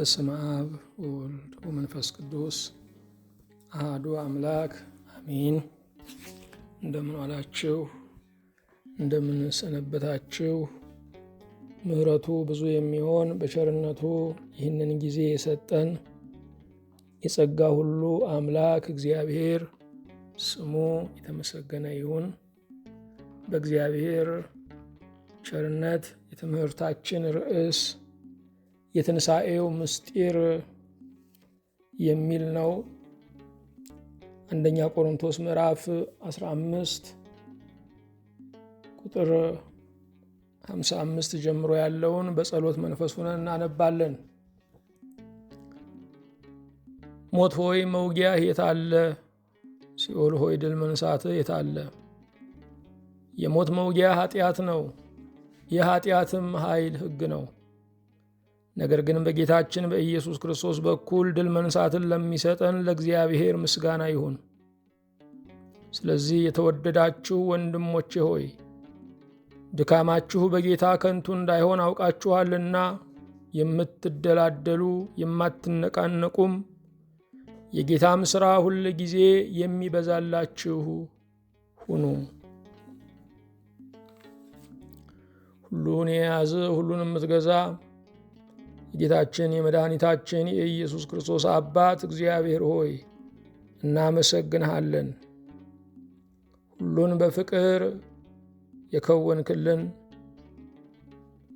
በስመ አብ ወወልድ ወመንፈስ ቅዱስ አሐዱ አምላክ አሜን። እንደምን ዋላችሁ? እንደምን ሰነበታችሁ? ምሕረቱ ብዙ የሚሆን በቸርነቱ ይህንን ጊዜ የሰጠን የጸጋ ሁሉ አምላክ እግዚአብሔር ስሙ የተመሰገነ ይሁን። በእግዚአብሔር ቸርነት የትምህርታችን ርዕስ የትንሣኤው ምስጢር የሚል ነው። አንደኛ ቆሮንቶስ ምዕራፍ 15 ቁጥር 55 ጀምሮ ያለውን በጸሎት መንፈስ ሆነን እናነባለን። ሞት ሆይ መውጊያህ የት አለ? ሲኦል ሆይ ድል መንሳትህ የት አለ? የሞት መውጊያ ኃጢአት ነው፣ የኃጢአትም ኃይል ሕግ ነው። ነገር ግን በጌታችን በኢየሱስ ክርስቶስ በኩል ድል መንሳትን ለሚሰጠን ለእግዚአብሔር ምስጋና ይሁን። ስለዚህ የተወደዳችሁ ወንድሞቼ ሆይ ድካማችሁ በጌታ ከንቱ እንዳይሆን አውቃችኋልና የምትደላደሉ የማትነቃነቁም የጌታም ሥራ ሁል ጊዜ የሚበዛላችሁ ሁኑ። ሁሉን የያዘ ሁሉን የምትገዛ የጌታችን የመድኃኒታችን የኢየሱስ ክርስቶስ አባት እግዚአብሔር ሆይ እናመሰግንሃለን። ሁሉን በፍቅር የከወንክልን፣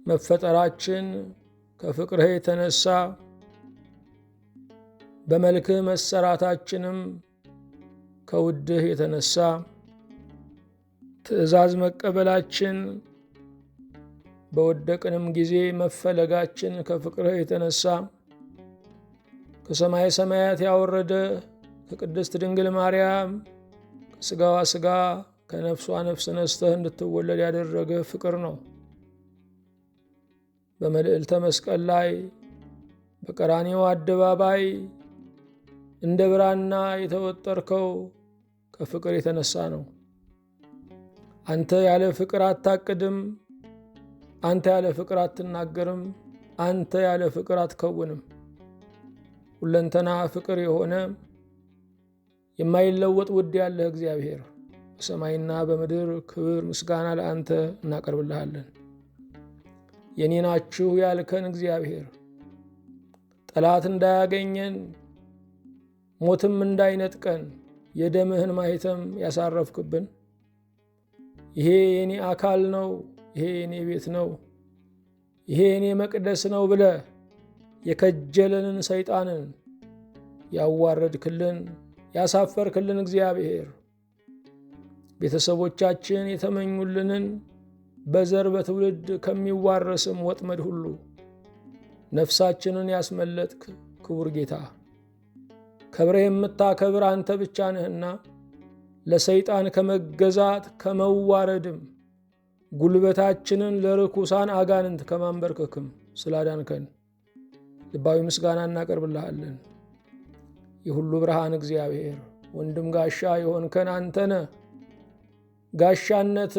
መፈጠራችን ከፍቅርህ የተነሳ በመልክህ መሰራታችንም ከውድህ የተነሳ ትእዛዝ መቀበላችን በወደቅንም ጊዜ መፈለጋችን ከፍቅርህ የተነሳ ከሰማይ ሰማያት ያወረደ ከቅድስት ድንግል ማርያም ከሥጋዋ ሥጋ ከነፍሷ ነፍስ ነስተህ እንድትወለድ ያደረገ ፍቅር ነው። በመልዕልተ መስቀል ላይ በቀራንዮ አደባባይ እንደ ብራና የተወጠርከው ከፍቅር የተነሳ ነው። አንተ ያለ ፍቅር አታቅድም። አንተ ያለ ፍቅር አትናገርም። አንተ ያለ ፍቅር አትከውንም። ሁለንተና ፍቅር የሆነ የማይለወጥ ውድ ያለህ እግዚአብሔር በሰማይና በምድር ክብር ምስጋና ለአንተ እናቀርብልሃለን። የኔ ናችሁ ያልከን እግዚአብሔር ጠላት እንዳያገኘን ሞትም እንዳይነጥቀን የደምህን ማኅተም ያሳረፍክብን ይሄ የኔ አካል ነው፣ ይሄ የኔ ቤት ነው፣ ይሄ የኔ መቅደስ ነው ብለ የከጀለንን ሰይጣንን ያዋረድክልን ያሳፈርክልን እግዚአብሔር ቤተሰቦቻችን የተመኙልንን በዘር በትውልድ ከሚዋረስም ወጥመድ ሁሉ ነፍሳችንን ያስመለጥክ ክቡር ጌታ ከብረህ የምታከብር አንተ ብቻ ነህና ለሰይጣን ከመገዛት ከመዋረድም ጉልበታችንን ለርኩሳን አጋንንት ከማንበርከክም ስላዳንከን ልባዊ ምስጋና እናቀርብልሃለን። የሁሉ ብርሃን እግዚአብሔር ወንድም ጋሻ የሆንከን አንተነ ጋሻነት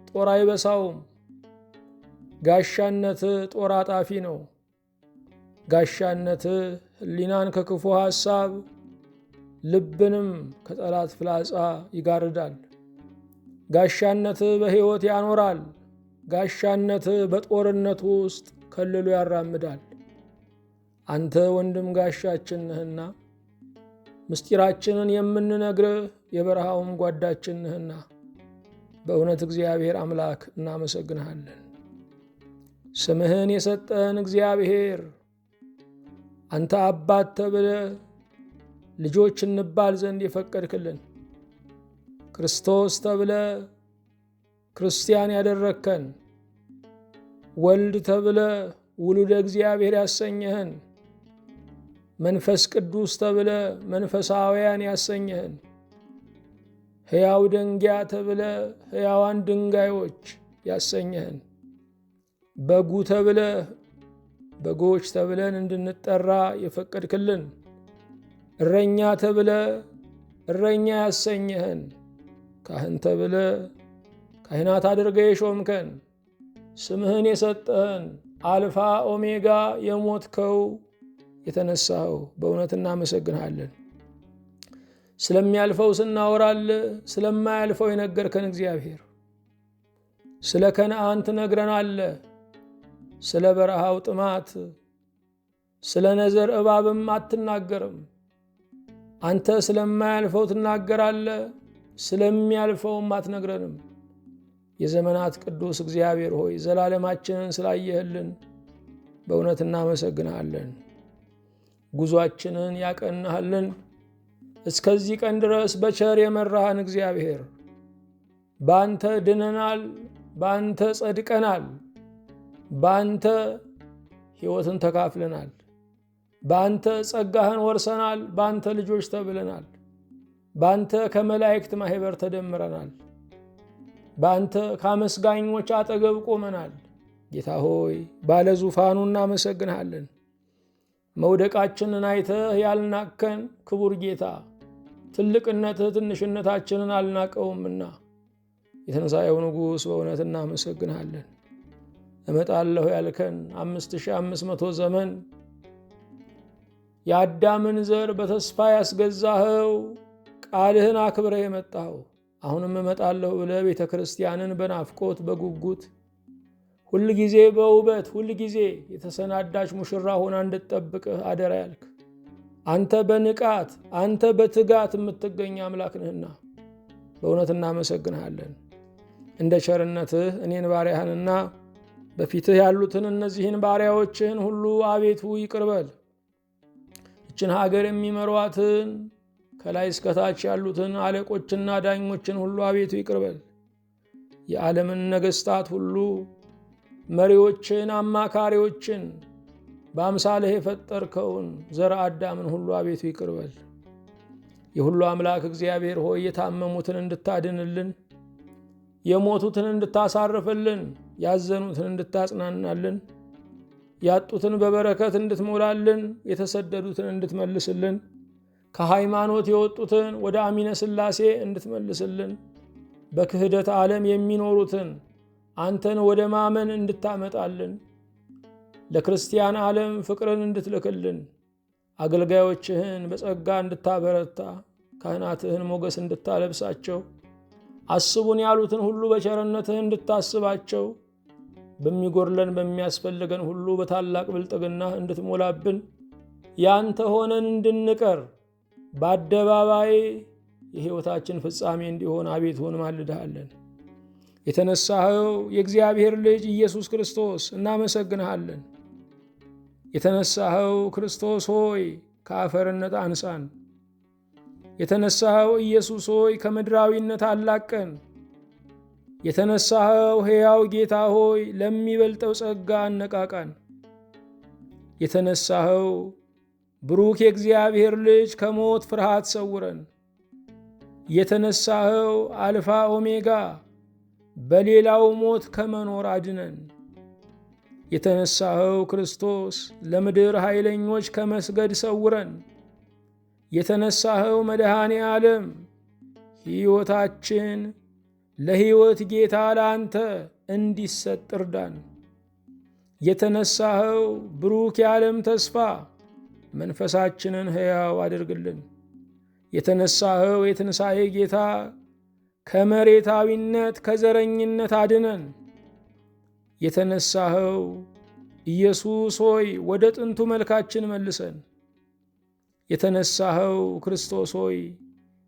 ጦር አይበሳውም። ጋሻነት ጦር አጣፊ ነው። ጋሻነት ሕሊናን ከክፉ ሐሳብ ልብንም ከጠላት ፍላጻ ይጋርዳል። ጋሻነት በሕይወት ያኖራል። ጋሻነት በጦርነት ውስጥ ከልሎ ያራምዳል። አንተ ወንድም ጋሻችን ነህና ምስጢራችንን የምንነግርህ የበረሃውም ጓዳችን ነህና በእውነት እግዚአብሔር አምላክ እናመሰግንሃለን። ስምህን የሰጠን እግዚአብሔር አንተ አባት ተብለ ልጆች እንባል ዘንድ የፈቀድክልን ክርስቶስ ተብለ ክርስቲያን ያደረግከን ወልድ ተብለ ውሉደ እግዚአብሔር ያሰኘህን መንፈስ ቅዱስ ተብለ መንፈሳውያን ያሰኘህን ሕያው ደንጊያ ተብለ ሕያዋን ድንጋዮች ያሰኘህን በጉ ተብለ በጎች ተብለን እንድንጠራ የፈቀድክልን እረኛ ተብለ እረኛ ያሰኘህን ካህን ተብለ ካህናት አድርገህ የሾምከን ስምህን የሰጠህን አልፋ ኦሜጋ የሞትከው የተነሳኸው በእውነት እናመሰግንሃለን። ስለሚያልፈው ስናወራልህ ስለማያልፈው የነገርከን እግዚአብሔር፣ ስለ ከነዓን ትነግረናለህ፣ ስለ በረሃው ጥማት፣ ስለ ነዘር እባብም አትናገርም። አንተ ስለማያልፈው ትናገራለህ፣ ስለሚያልፈውም አትነግረንም። የዘመናት ቅዱስ እግዚአብሔር ሆይ ዘላለማችንን ስላየህልን በእውነት እናመሰግንሃለን። ጉዟችንን ያቀናህልን፣ እስከዚህ ቀን ድረስ በቸር የመራህን እግዚአብሔር፣ በአንተ ድነናል፣ በአንተ ጸድቀናል፣ በአንተ ሕይወትን ተካፍለናል፣ በአንተ ጸጋህን ወርሰናል፣ በአንተ ልጆች ተብለናል፣ በአንተ ከመላእክት ማኅበር ተደምረናል፣ በአንተ ከአመስጋኞች አጠገብ ቆመናል። ጌታ ሆይ ባለ ዙፋኑ እናመሰግንሃለን። መውደቃችንን አይተህ ያልናከን ክቡር ጌታ፣ ትልቅነትህ ትንሽነታችንን አልናቀውምና የተንሣኤው ንጉሥ በእውነት እናመሰግንሃለን። እመጣለሁ ያልከን 5500 ዘመን የአዳምን ዘር በተስፋ ያስገዛኸው ቃልህን አክብረህ የመጣኸው አሁንም እመጣለሁ ብለህ ቤተ ክርስቲያንን በናፍቆት በጉጉት ሁል ጊዜ በውበት ሁል ጊዜ የተሰናዳች ሙሽራ ሆና እንድትጠብቅህ አደራ ያልክ አንተ በንቃት አንተ በትጋት የምትገኝ አምላክ ነህና በእውነት እናመሰግንሃለን። እንደ ቸርነትህ እኔን ባሪያህንና በፊትህ ያሉትን እነዚህን ባሪያዎችህን ሁሉ አቤቱ ይቅር በል። ይችን ሀገር የሚመሯትን ከላይ እስከታች ያሉትን አለቆችና ዳኞችን ሁሉ አቤቱ ይቅር በል። የዓለምን ነገሥታት ሁሉ መሪዎችን፣ አማካሪዎችን በአምሳልህ የፈጠርከውን ዘረ አዳምን ሁሉ አቤቱ ይቅር በል። የሁሉ አምላክ እግዚአብሔር ሆይ የታመሙትን እንድታድንልን፣ የሞቱትን እንድታሳርፍልን፣ ያዘኑትን እንድታጽናናልን፣ ያጡትን በበረከት እንድትሞላልን፣ የተሰደዱትን እንድትመልስልን፣ ከሃይማኖት የወጡትን ወደ አሚነ ሥላሴ እንድትመልስልን፣ በክህደት ዓለም የሚኖሩትን አንተን ወደ ማመን እንድታመጣልን፣ ለክርስቲያን ዓለም ፍቅርን እንድትልክልን፣ አገልጋዮችህን በጸጋ እንድታበረታ፣ ካህናትህን ሞገስ እንድታለብሳቸው፣ አስቡን ያሉትን ሁሉ በቸርነትህ እንድታስባቸው፣ በሚጎርለን በሚያስፈልገን ሁሉ በታላቅ ብልጥግና እንድትሞላብን፣ ያንተ ሆነን እንድንቀር በአደባባይ የሕይወታችን ፍጻሜ እንዲሆን አቤቱ እንማልድሃለን። የተነሳኸው የእግዚአብሔር ልጅ ኢየሱስ ክርስቶስ እናመሰግንሃለን። የተነሳኸው ክርስቶስ ሆይ ከአፈርነት አንሳን። የተነሳኸው ኢየሱስ ሆይ ከምድራዊነት አላቀን። የተነሳኸው ሕያው ጌታ ሆይ ለሚበልጠው ጸጋ አነቃቃን። የተነሳኸው ብሩክ የእግዚአብሔር ልጅ ከሞት ፍርሃት ሰውረን። የተነሳኸው አልፋ ኦሜጋ በሌላው ሞት ከመኖር አድነን። የተነሳኸው ክርስቶስ ለምድር ኃይለኞች ከመስገድ ሰውረን። የተነሳኸው መድኃኔ ዓለም ሕይወታችን ለሕይወት ጌታ ለአንተ እንዲሰጥ እርዳን። የተነሳኸው ብሩክ የዓለም ተስፋ መንፈሳችንን ሕያው አድርግልን። የተነሳኸው የትንሣኤ ጌታ ከመሬታዊነት ከዘረኝነት አድነን። የተነሳኸው ኢየሱስ ሆይ ወደ ጥንቱ መልካችን መልሰን። የተነሳኸው ክርስቶስ ሆይ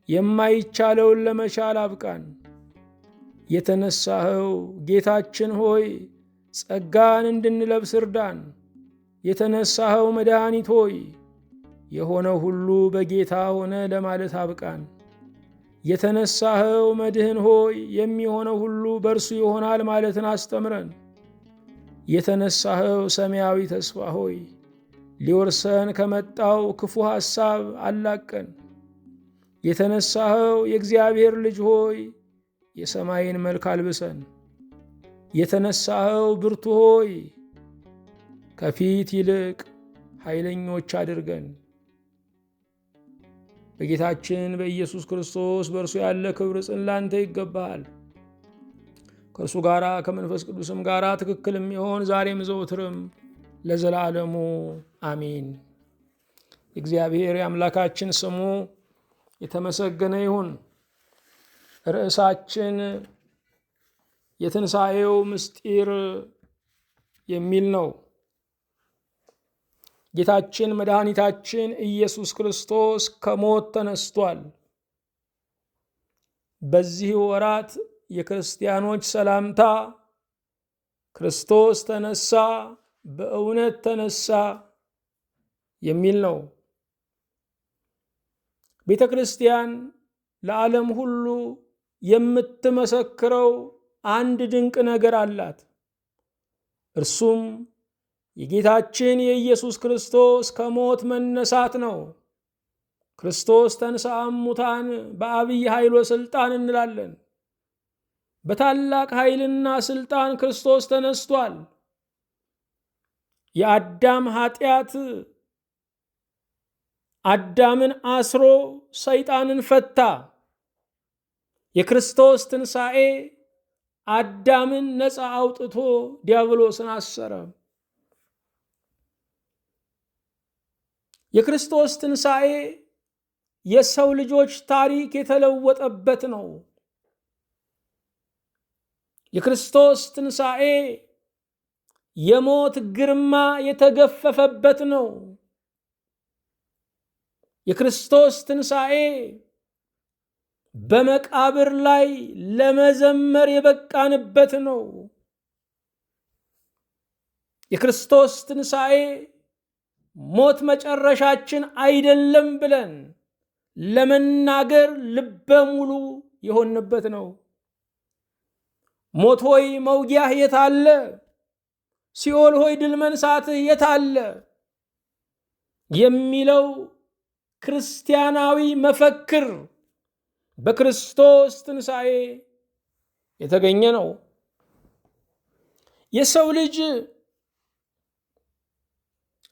የማይቻለውን ለመቻል አብቃን። የተነሳኸው ጌታችን ሆይ ጸጋን እንድንለብስ እርዳን። የተነሳኸው መድኃኒት ሆይ የሆነው ሁሉ በጌታ ሆነ ለማለት አብቃን። የተነሳኸው መድህን ሆይ የሚሆነው ሁሉ በእርሱ ይሆናል ማለትን አስተምረን። የተነሳኸው ሰማያዊ ተስፋ ሆይ ሊወርሰን ከመጣው ክፉ ሐሳብ አላቀን። የተነሳኸው የእግዚአብሔር ልጅ ሆይ የሰማይን መልክ አልብሰን። የተነሳኸው ብርቱ ሆይ ከፊት ይልቅ ኃይለኞች አድርገን። በጌታችን በኢየሱስ ክርስቶስ በእርሱ ያለ ክብር ጽን ላንተ ይገባሃል። ከእርሱ ጋራ ከመንፈስ ቅዱስም ጋራ ትክክል የሚሆን ዛሬም ዘውትርም ለዘላለሙ አሜን። እግዚአብሔር የአምላካችን ስሙ የተመሰገነ ይሁን። ርዕሳችን የትንሣኤው ምስጢር የሚል ነው። ጌታችን መድኃኒታችን ኢየሱስ ክርስቶስ ከሞት ተነስቷል። በዚህ ወራት የክርስቲያኖች ሰላምታ ክርስቶስ ተነሳ፣ በእውነት ተነሳ የሚል ነው። ቤተ ክርስቲያን ለዓለም ሁሉ የምትመሰክረው አንድ ድንቅ ነገር አላት። እርሱም የጌታችን የኢየሱስ ክርስቶስ ከሞት መነሳት ነው። ክርስቶስ ተንሥአ እሙታን በአብይ ኃይል ወሥልጣን እንላለን። በታላቅ ኃይልና ስልጣን ክርስቶስ ተነስቷል። የአዳም ኃጢአት አዳምን አስሮ ሰይጣንን ፈታ። የክርስቶስ ትንሣኤ አዳምን ነፃ አውጥቶ ዲያብሎስን አሰረ። የክርስቶስ ትንሣኤ የሰው ልጆች ታሪክ የተለወጠበት ነው። የክርስቶስ ትንሣኤ የሞት ግርማ የተገፈፈበት ነው። የክርስቶስ ትንሣኤ በመቃብር ላይ ለመዘመር የበቃንበት ነው። የክርስቶስ ትንሣኤ ሞት መጨረሻችን አይደለም ብለን ለመናገር ልበ ሙሉ የሆንበት ነው። ሞት ሆይ መውጊያህ የታለ? ሲኦል ሆይ ድል መንሳትህ የታለ? የሚለው ክርስቲያናዊ መፈክር በክርስቶስ ትንሣኤ የተገኘ ነው። የሰው ልጅ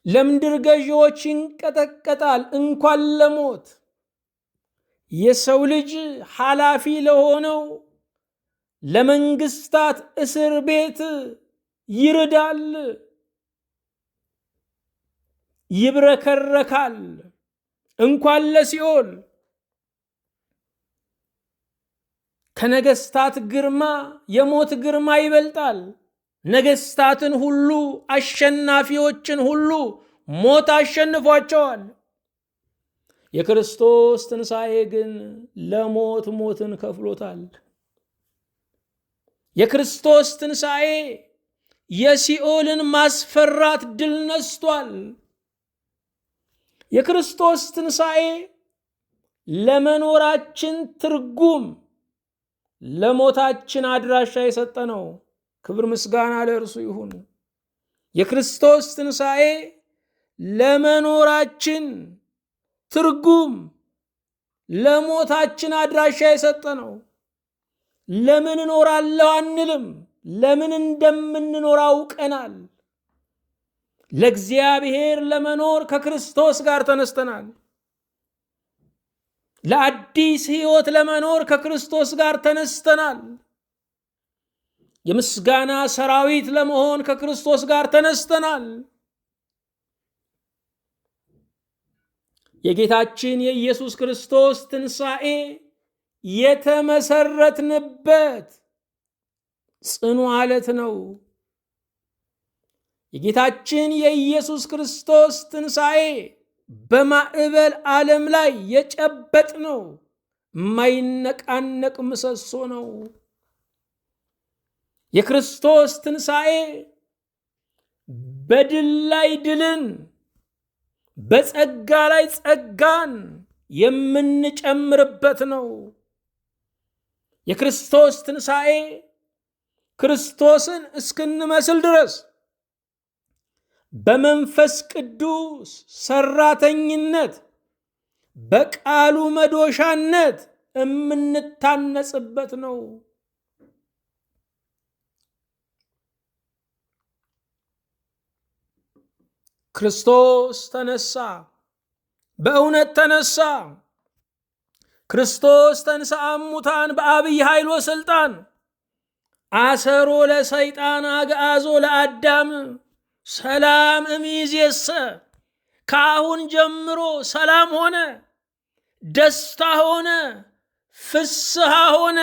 ለምድር ገዢዎች ይንቀጠቀጣል፣ እንኳን ለሞት። የሰው ልጅ ኃላፊ ለሆነው ለመንግስታት እስር ቤት ይርዳል፣ ይብረከረካል፣ እንኳን ለሲኦል። ከነገስታት ግርማ የሞት ግርማ ይበልጣል። ነገስታትን ሁሉ አሸናፊዎችን ሁሉ ሞት አሸንፏቸዋል። የክርስቶስ ትንሣኤ ግን ለሞት ሞትን ከፍሎታል። የክርስቶስ ትንሣኤ የሲኦልን ማስፈራት ድል ነስቷል። የክርስቶስ ትንሣኤ ለመኖራችን ትርጉም፣ ለሞታችን አድራሻ የሰጠ ነው። ክብር ምስጋና ለእርሱ ይሁን። የክርስቶስ ትንሣኤ ለመኖራችን ትርጉም፣ ለሞታችን አድራሻ የሰጠ ነው። ለምን እኖራለሁ አንልም። ለምን እንደምንኖር አውቀናል። ለእግዚአብሔር ለመኖር ከክርስቶስ ጋር ተነስተናል። ለአዲስ ሕይወት ለመኖር ከክርስቶስ ጋር ተነስተናል። የምስጋና ሰራዊት ለመሆን ከክርስቶስ ጋር ተነስተናል። የጌታችን የኢየሱስ ክርስቶስ ትንሣኤ የተመሰረትንበት ጽኑ ዓለት ነው። የጌታችን የኢየሱስ ክርስቶስ ትንሣኤ በማዕበል ዓለም ላይ የጨበጥ ነው፣ የማይነቃነቅ ምሰሶ ነው። የክርስቶስ ትንሣኤ በድል ላይ ድልን፣ በጸጋ ላይ ጸጋን የምንጨምርበት ነው። የክርስቶስ ትንሣኤ ክርስቶስን እስክንመስል ድረስ በመንፈስ ቅዱስ ሰራተኝነት በቃሉ መዶሻነት የምንታነጽበት ነው። ክርስቶስ ተነሳ፣ በእውነት ተነሳ። ክርስቶስ ተንሥአ እሙታን በአብይ ኃይል ወሥልጣን አሰሮ ለሰይጣን አግዓዞ ለአዳም ሰላም እምይእዜሰ ከአሁን ጀምሮ ሰላም ሆነ፣ ደስታ ሆነ፣ ፍስሐ ሆነ።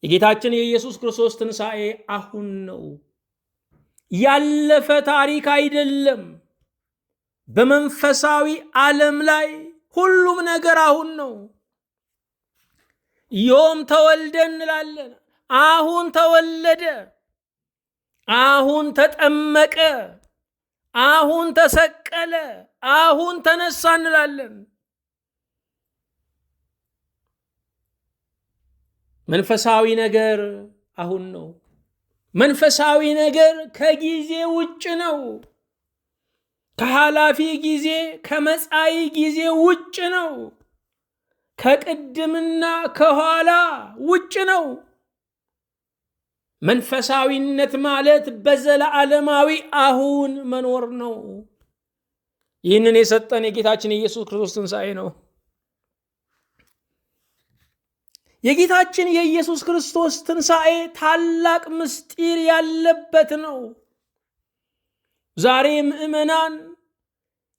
የጌታችን የኢየሱስ ክርስቶስ ትንሣኤ አሁን ነው። ያለፈ ታሪክ አይደለም። በመንፈሳዊ ዓለም ላይ ሁሉም ነገር አሁን ነው። ዮም ተወልደ እንላለን። አሁን ተወለደ፣ አሁን ተጠመቀ፣ አሁን ተሰቀለ፣ አሁን ተነሳ እንላለን። መንፈሳዊ ነገር አሁን ነው። መንፈሳዊ ነገር ከጊዜ ውጭ ነው። ከኃላፊ ጊዜ ከመጻኢ ጊዜ ውጭ ነው። ከቅድምና ከኋላ ውጭ ነው። መንፈሳዊነት ማለት በዘለዓለማዊ አሁን መኖር ነው። ይህንን የሰጠን የጌታችን የኢየሱስ ክርስቶስ ትንሣኤ ነው። የጌታችን የኢየሱስ ክርስቶስ ትንሣኤ ታላቅ ምስጢር ያለበት ነው። ዛሬ ምዕመናን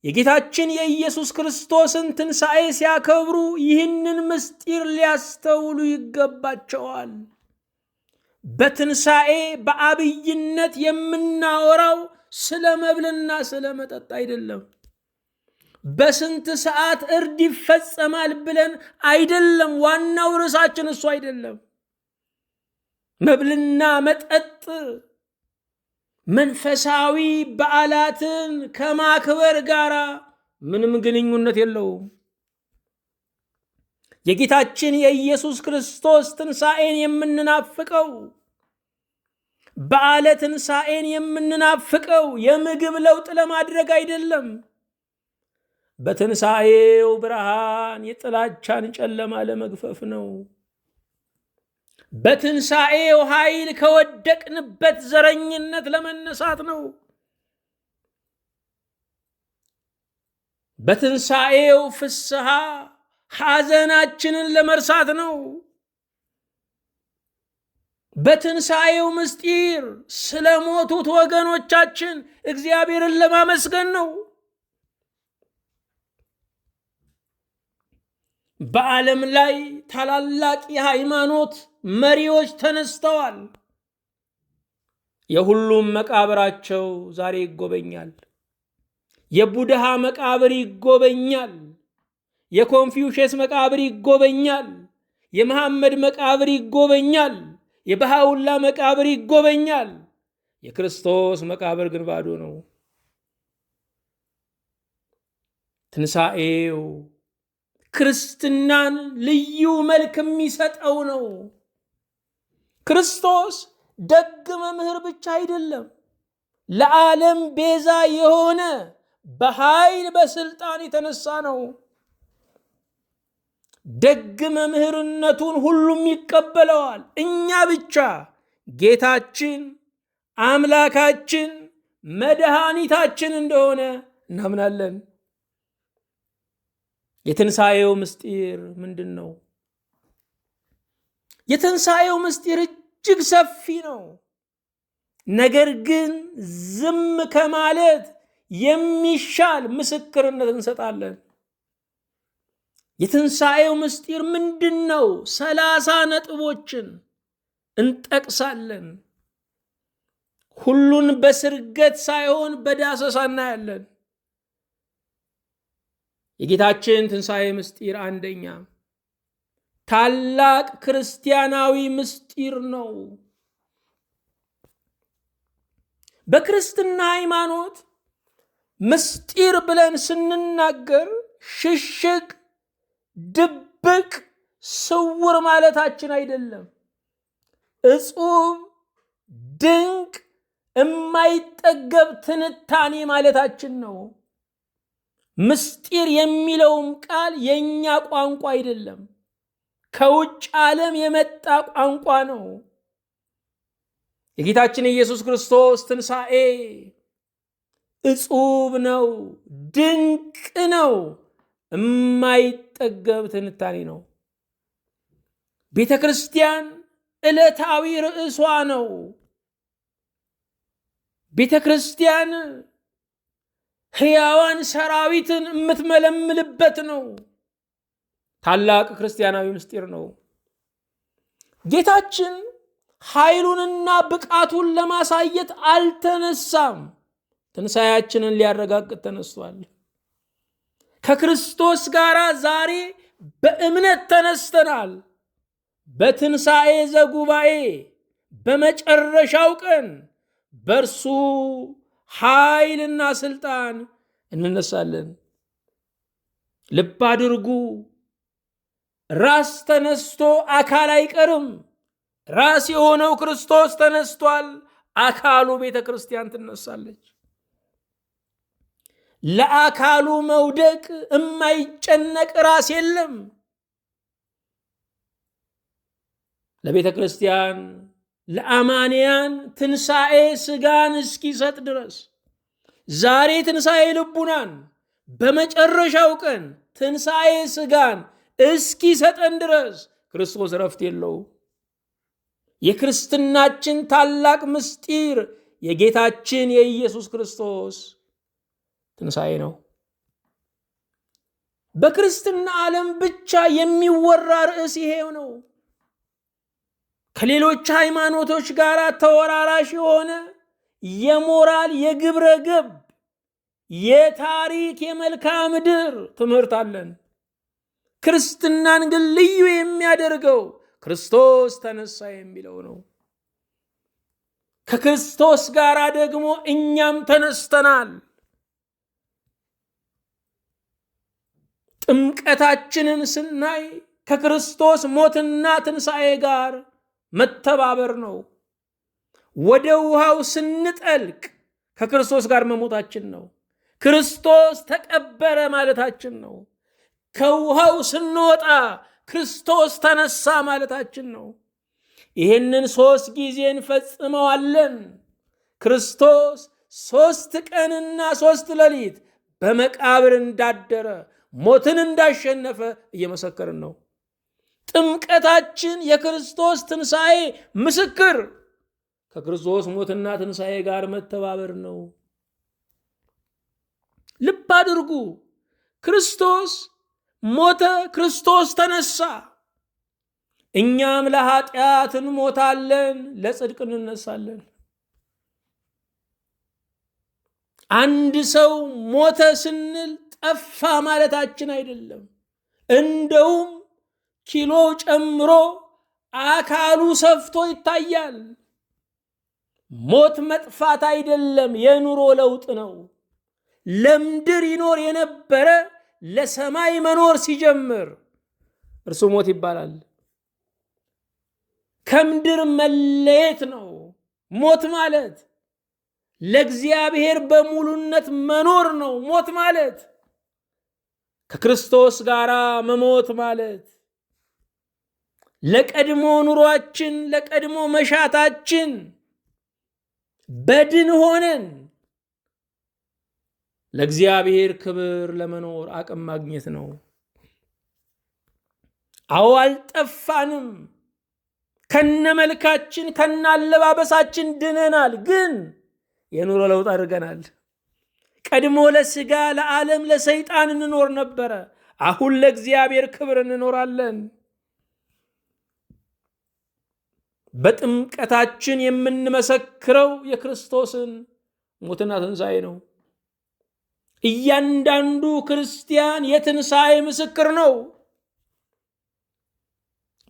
የጌታችን የኢየሱስ ክርስቶስን ትንሣኤ ሲያከብሩ ይህንን ምስጢር ሊያስተውሉ ይገባቸዋል። በትንሣኤ በአብይነት የምናወራው ስለ መብልና ስለ መጠጥ አይደለም። በስንት ሰዓት እርድ ይፈጸማል ብለን አይደለም። ዋናው ርዕሳችን እሱ አይደለም። መብልና መጠጥ መንፈሳዊ በዓላትን ከማክበር ጋር ምንም ግንኙነት የለውም። የጌታችን የኢየሱስ ክርስቶስ ትንሣኤን የምንናፍቀው፣ በዓለ ትንሣኤን የምንናፍቀው የምግብ ለውጥ ለማድረግ አይደለም። በትንሣኤው ብርሃን የጥላቻን ጨለማ ለመግፈፍ ነው። በትንሣኤው ኃይል ከወደቅንበት ዘረኝነት ለመነሳት ነው። በትንሣኤው ፍስሐ ሐዘናችንን ለመርሳት ነው። በትንሣኤው ምስጢር ስለ ሞቱት ወገኖቻችን እግዚአብሔርን ለማመስገን ነው። በዓለም ላይ ታላላቅ የሃይማኖት መሪዎች ተነስተዋል። የሁሉም መቃብራቸው ዛሬ ይጎበኛል። የቡድሃ መቃብር ይጎበኛል። የኮንፊውሽስ መቃብር ይጎበኛል። የመሐመድ መቃብር ይጎበኛል። የባሃውላ መቃብር ይጎበኛል። የክርስቶስ መቃብር ግን ባዶ ነው። ትንሣኤው ክርስትናን ልዩ መልክ የሚሰጠው ነው። ክርስቶስ ደግ መምህር ብቻ አይደለም፣ ለዓለም ቤዛ የሆነ በኃይል በስልጣን የተነሳ ነው። ደግ መምህርነቱን ሁሉም ይቀበለዋል። እኛ ብቻ ጌታችን አምላካችን መድኃኒታችን እንደሆነ እናምናለን። የትንሣኤው ምስጢር ምንድን ነው? የትንሣኤው ምስጢር እጅግ ሰፊ ነው። ነገር ግን ዝም ከማለት የሚሻል ምስክርነት እንሰጣለን። የትንሣኤው ምስጢር ምንድን ነው? 30 ነጥቦችን እንጠቅሳለን። ሁሉን በስርገት ሳይሆን በዳሰሳ እናያለን። የጌታችን ትንሣኤ ምስጢር አንደኛ ታላቅ ክርስቲያናዊ ምስጢር ነው። በክርስትና ሃይማኖት ምስጢር ብለን ስንናገር ሽሽግ፣ ድብቅ፣ ስውር ማለታችን አይደለም። እጹብ፣ ድንቅ፣ የማይጠገብ ትንታኔ ማለታችን ነው። ምስጢር የሚለውም ቃል የኛ ቋንቋ አይደለም፣ ከውጭ ዓለም የመጣ ቋንቋ ነው። የጌታችን ኢየሱስ ክርስቶስ ትንሣኤ እጹብ ነው፣ ድንቅ ነው፣ የማይጠገብ ትንታኔ ነው። ቤተ ክርስቲያን ዕለታዊ ርዕሷ ነው። ቤተ ክርስቲያን ሕያዋን ሰራዊትን የምትመለምልበት ነው። ታላቅ ክርስቲያናዊ ምስጢር ነው። ጌታችን ኃይሉንና ብቃቱን ለማሳየት አልተነሳም። ትንሣኤያችንን ሊያረጋግጥ ተነስቷል። ከክርስቶስ ጋር ዛሬ በእምነት ተነስተናል። በትንሣኤ ዘጉባኤ በመጨረሻው ቀን በእርሱ ኃይልና ስልጣን እንነሳለን። ልብ አድርጉ። ራስ ተነስቶ አካል አይቀርም። ራስ የሆነው ክርስቶስ ተነስቷል። አካሉ ቤተ ክርስቲያን ትነሳለች። ለአካሉ መውደቅ የማይጨነቅ ራስ የለም። ለቤተ ክርስቲያን ለአማንያን ትንሣኤ ሥጋን እስኪሰጥ ድረስ ዛሬ ትንሣኤ ልቡናን፣ በመጨረሻው ቀን ትንሣኤ ሥጋን እስኪሰጠን ድረስ ክርስቶስ ረፍት የለው። የክርስትናችን ታላቅ ምስጢር የጌታችን የኢየሱስ ክርስቶስ ትንሣኤ ነው። በክርስትና ዓለም ብቻ የሚወራ ርዕስ ይሄው ነው። ከሌሎች ሃይማኖቶች ጋር ተወራራሽ የሆነ የሞራል የግብረ ገብ የታሪክ የመልክዓ ምድር ትምህርት አለን። ክርስትናን ግን ልዩ የሚያደርገው ክርስቶስ ተነሳ የሚለው ነው። ከክርስቶስ ጋር ደግሞ እኛም ተነስተናል። ጥምቀታችንን ስናይ ከክርስቶስ ሞትና ትንሣኤ ጋር መተባበር ነው። ወደ ውሃው ስንጠልቅ ከክርስቶስ ጋር መሞታችን ነው። ክርስቶስ ተቀበረ ማለታችን ነው። ከውሃው ስንወጣ ክርስቶስ ተነሳ ማለታችን ነው። ይህንን 3 ጊዜ እንፈጽመዋለን። ክርስቶስ 3 ቀንና 3 ሌሊት በመቃብር እንዳደረ ሞትን እንዳሸነፈ እየመሰከርን ነው። ጥምቀታችን የክርስቶስ ትንሣኤ ምስክር፣ ከክርስቶስ ሞትና ትንሣኤ ጋር መተባበር ነው። ልብ አድርጉ። ክርስቶስ ሞተ፣ ክርስቶስ ተነሳ። እኛም ለኃጢአት እንሞታለን፣ ለጽድቅ እንነሳለን። አንድ ሰው ሞተ ስንል ጠፋ ማለታችን አይደለም። እንደውም ኪሎ ጨምሮ አካሉ ሰፍቶ ይታያል። ሞት መጥፋት አይደለም፣ የኑሮ ለውጥ ነው። ለምድር ይኖር የነበረ ለሰማይ መኖር ሲጀምር እርሱ ሞት ይባላል። ከምድር መለየት ነው ሞት ማለት። ለእግዚአብሔር በሙሉነት መኖር ነው ሞት ማለት። ከክርስቶስ ጋር መሞት ማለት ለቀድሞ ኑሯችን ለቀድሞ መሻታችን በድን ሆነን ለእግዚአብሔር ክብር ለመኖር አቅም ማግኘት ነው። አዎ አልጠፋንም። ከነመልካችን ከናለባበሳችን ድነናል። ግን የኑሮ ለውጥ አድርገናል። ቀድሞ ለስጋ ለዓለም ለሰይጣን እንኖር ነበረ። አሁን ለእግዚአብሔር ክብር እንኖራለን። በጥምቀታችን የምንመሰክረው የክርስቶስን ሞትና ትንሣኤ ነው። እያንዳንዱ ክርስቲያን የትንሣኤ ምስክር ነው።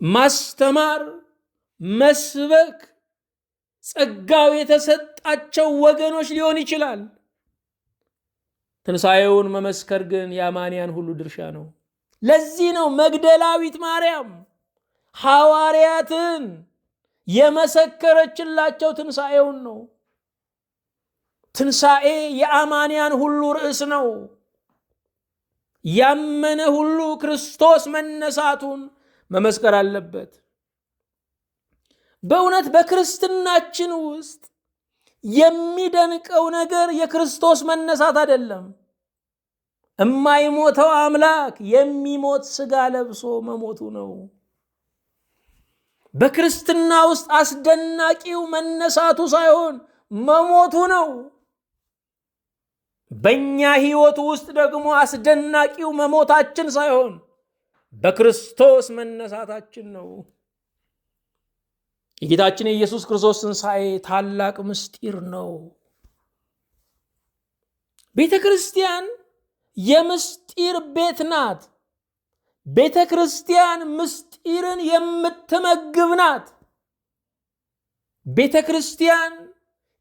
ማስተማር፣ መስበክ ጸጋው የተሰጣቸው ወገኖች ሊሆን ይችላል። ትንሣኤውን መመስከር ግን የአማንያን ሁሉ ድርሻ ነው። ለዚህ ነው መግደላዊት ማርያም ሐዋርያትን የመሰከረችላቸው ትንሣኤውን ነው። ትንሣኤ የአማንያን ሁሉ ርዕስ ነው። ያመነ ሁሉ ክርስቶስ መነሳቱን መመስከር አለበት። በእውነት በክርስትናችን ውስጥ የሚደንቀው ነገር የክርስቶስ መነሳት አይደለም። የማይሞተው አምላክ የሚሞት ሥጋ ለብሶ መሞቱ ነው። በክርስትና ውስጥ አስደናቂው መነሳቱ ሳይሆን መሞቱ ነው። በእኛ ሕይወት ውስጥ ደግሞ አስደናቂው መሞታችን ሳይሆን በክርስቶስ መነሳታችን ነው። የጌታችን የኢየሱስ ክርስቶስ ትንሣኤ ታላቅ ምስጢር ነው። ቤተ ክርስቲያን የምስጢር ቤት ናት። ቤተ ክርስቲያን ምስጢርን የምትመግብ ናት። ቤተ ክርስቲያን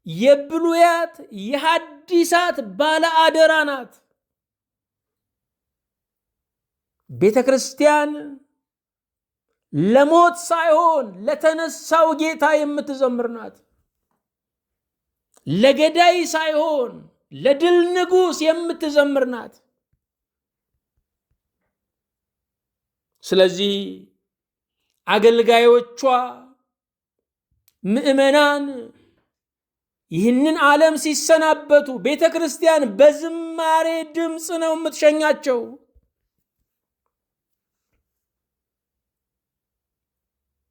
የብሉያት የሐዲሳት ባለ አደራ ናት። ቤተ ክርስቲያን ለሞት ሳይሆን ለተነሳው ጌታ የምትዘምር ናት። ለገዳይ ሳይሆን ለድል ንጉሥ የምትዘምር ናት። ስለዚህ አገልጋዮቿ ምዕመናን ይህንን ዓለም ሲሰናበቱ ቤተ ክርስቲያን በዝማሬ ድምፅ ነው የምትሸኛቸው።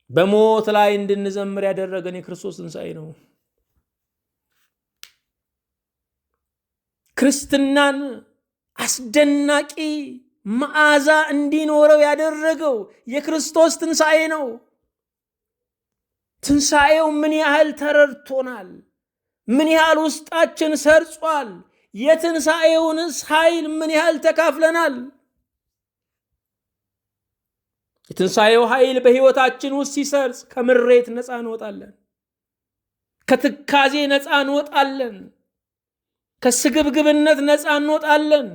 በሞት ላይ እንድንዘምር ያደረገን የክርስቶስ ትንሣኤ ነው። ክርስትናን አስደናቂ መዓዛ እንዲኖረው ያደረገው የክርስቶስ ትንሣኤ ነው። ትንሣኤው ምን ያህል ተረድቶናል? ምን ያህል ውስጣችን ሰርጿል? የትንሣኤውንስ ኃይል ምን ያህል ተካፍለናል? የትንሣኤው ኃይል በሕይወታችን ውስጥ ሲሰርጽ ከምሬት ነፃ እንወጣለን። ከትካዜ ነፃ እንወጣለን። ከስግብግብነት ነፃ እንወጣለን።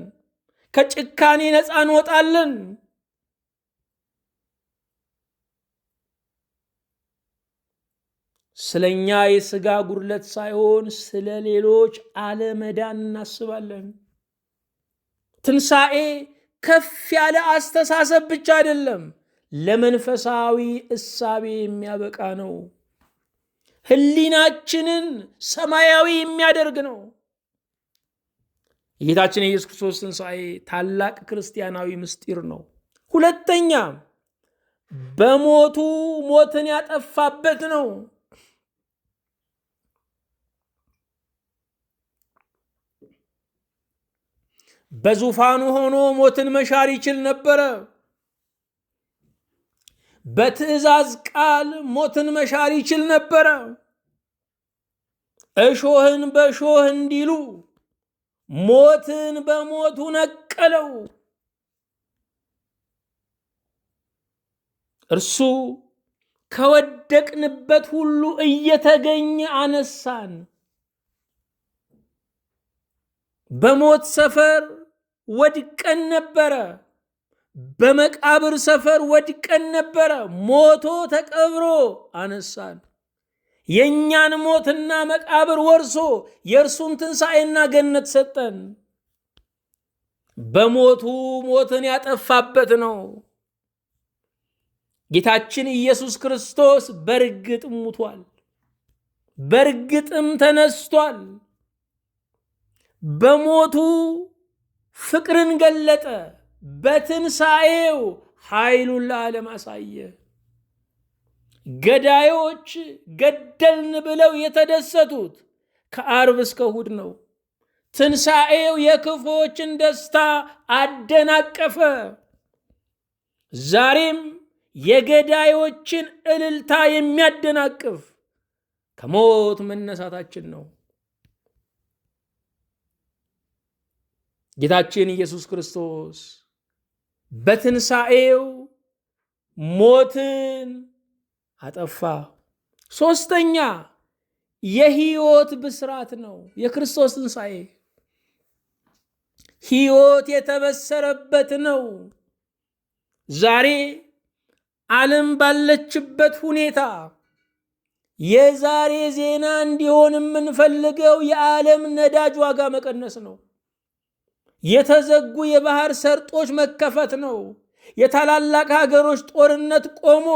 ከጭካኔ ነፃ እንወጣለን። ስለኛ የሥጋ ጉድለት ሳይሆን ስለ ሌሎች አለመዳን እናስባለን። ትንሣኤ ከፍ ያለ አስተሳሰብ ብቻ አይደለም፣ ለመንፈሳዊ እሳቤ የሚያበቃ ነው። ህሊናችንን ሰማያዊ የሚያደርግ ነው። የጌታችን የኢየሱስ ክርስቶስ ትንሣኤ ታላቅ ክርስቲያናዊ ምስጢር ነው። ሁለተኛ፣ በሞቱ ሞትን ያጠፋበት ነው። በዙፋኑ ሆኖ ሞትን መሻር ይችል ነበረ። በትእዛዝ ቃል ሞትን መሻር ይችል ነበረ። እሾህን በእሾህ እንዲሉ ሞትን በሞቱ ነቀለው። እርሱ ከወደቅንበት ሁሉ እየተገኘ አነሳን። በሞት ሰፈር ወድቀን ነበረ። በመቃብር ሰፈር ወድቀን ነበረ። ሞቶ ተቀብሮ አነሳን። የእኛን ሞትና መቃብር ወርሶ የእርሱን ትንሣኤና ገነት ሰጠን። በሞቱ ሞትን ያጠፋበት ነው። ጌታችን ኢየሱስ ክርስቶስ በርግጥ ሙቷል፣ በርግጥም ተነስቷል። በሞቱ ፍቅርን ገለጠ፣ በትንሣኤው ኃይሉን ለዓለም አሳየ። ገዳዮች ገደልን ብለው የተደሰቱት ከዓርብ እስከ እሑድ ነው። ትንሣኤው የክፉዎችን ደስታ አደናቀፈ። ዛሬም የገዳዮችን እልልታ የሚያደናቅፍ ከሞት መነሳታችን ነው። ጌታችን ኢየሱስ ክርስቶስ በትንሣኤው ሞትን አጠፋ። ሶስተኛ የሕይወት ብስራት ነው። የክርስቶስ ትንሣኤ ሕይወት የተበሰረበት ነው። ዛሬ ዓለም ባለችበት ሁኔታ የዛሬ ዜና እንዲሆን የምንፈልገው የዓለም ነዳጅ ዋጋ መቀነስ ነው። የተዘጉ የባህር ሰርጦች መከፈት ነው። የታላላቅ ሀገሮች ጦርነት ቆሞ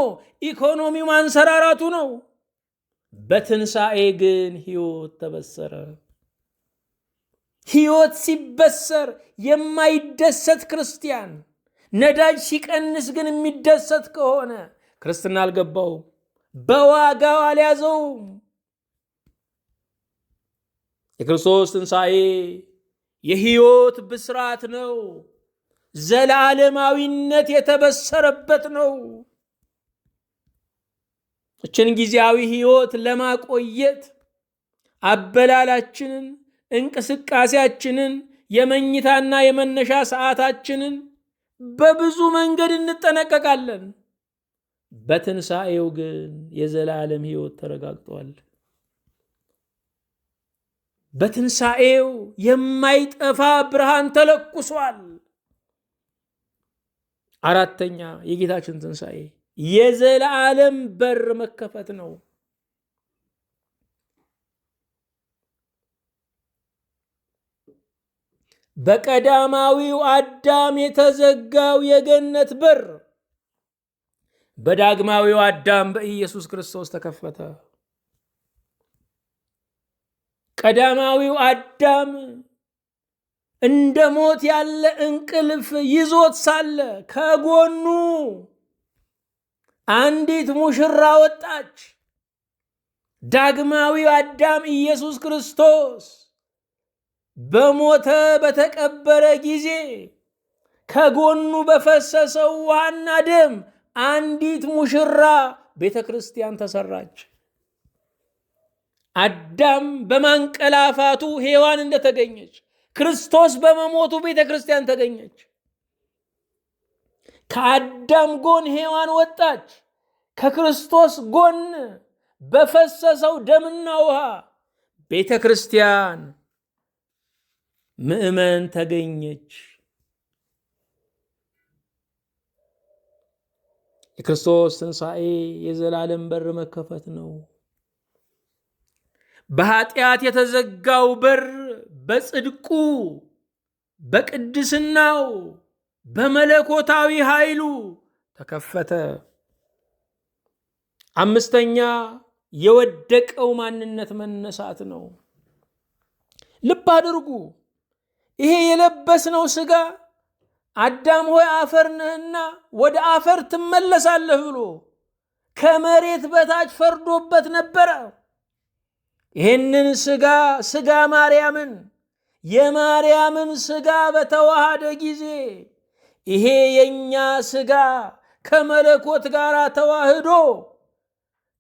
ኢኮኖሚው ማንሰራራቱ ነው። በትንሣኤ ግን ሕይወት ተበሰረ። ሕይወት ሲበሰር የማይደሰት ክርስቲያን፣ ነዳጅ ሲቀንስ ግን የሚደሰት ከሆነ ክርስትና አልገባውም፣ በዋጋው አልያዘውም። የክርስቶስ ትንሣኤ የሕይወት ብስራት ነው። ዘላለማዊነት የተበሰረበት ነው። እችን ጊዜያዊ ሕይወት ለማቆየት አበላላችንን፣ እንቅስቃሴያችንን፣ የመኝታና የመነሻ ሰዓታችንን በብዙ መንገድ እንጠነቀቃለን። በትንሣኤው ግን የዘላለም ሕይወት ተረጋግጧል። በትንሣኤው የማይጠፋ ብርሃን ተለኩሷል። አራተኛ የጌታችን ትንሣኤ የዘላለም በር መከፈት ነው። በቀዳማዊው አዳም የተዘጋው የገነት በር በዳግማዊው አዳም በኢየሱስ ክርስቶስ ተከፈተ። ቀዳማዊው አዳም እንደ ሞት ያለ እንቅልፍ ይዞት ሳለ ከጎኑ አንዲት ሙሽራ ወጣች። ዳግማዊው አዳም ኢየሱስ ክርስቶስ በሞተ በተቀበረ ጊዜ ከጎኑ በፈሰሰው ውሃና ደም አንዲት ሙሽራ ቤተ ክርስቲያን ተሰራች። አዳም በማንቀላፋቱ ሔዋን እንደተገኘች፣ ክርስቶስ በመሞቱ ቤተ ክርስቲያን ተገኘች። ከአዳም ጎን ሔዋን ወጣች። ከክርስቶስ ጎን በፈሰሰው ደምና ውሃ ቤተ ክርስቲያን ምእመን ተገኘች። የክርስቶስ ትንሣኤ የዘላለም በር መከፈት ነው። በኃጢአት የተዘጋው በር በጽድቁ፣ በቅድስናው፣ በመለኮታዊ ኃይሉ ተከፈተ። አምስተኛ የወደቀው ማንነት መነሳት ነው። ልብ አድርጉ። ይሄ የለበስነው ሥጋ አዳም ሆይ አፈር ነህና ወደ አፈር ትመለሳለህ ብሎ ከመሬት በታች ፈርዶበት ነበረ። ይህንን ሥጋ ማርያምን የማርያምን ሥጋ በተዋሃደ ጊዜ ይሄ የኛ ሥጋ ከመለኮት ጋር ተዋህዶ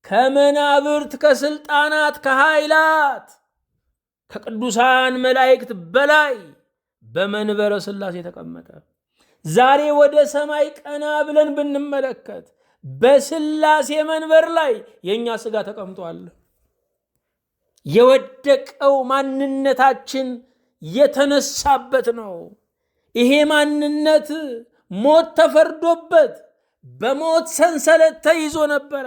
ከመናብርት፣ ከስልጣናት፣ ከኃይላት፣ ከቅዱሳን መላእክት በላይ በመንበረ ሥላሴ ተቀመጠ። ዛሬ ወደ ሰማይ ቀና ብለን ብንመለከት በሥላሴ መንበር ላይ የኛ ሥጋ ተቀምጧል። የወደቀው ማንነታችን የተነሳበት ነው። ይሄ ማንነት ሞት ተፈርዶበት በሞት ሰንሰለት ተይዞ ነበረ።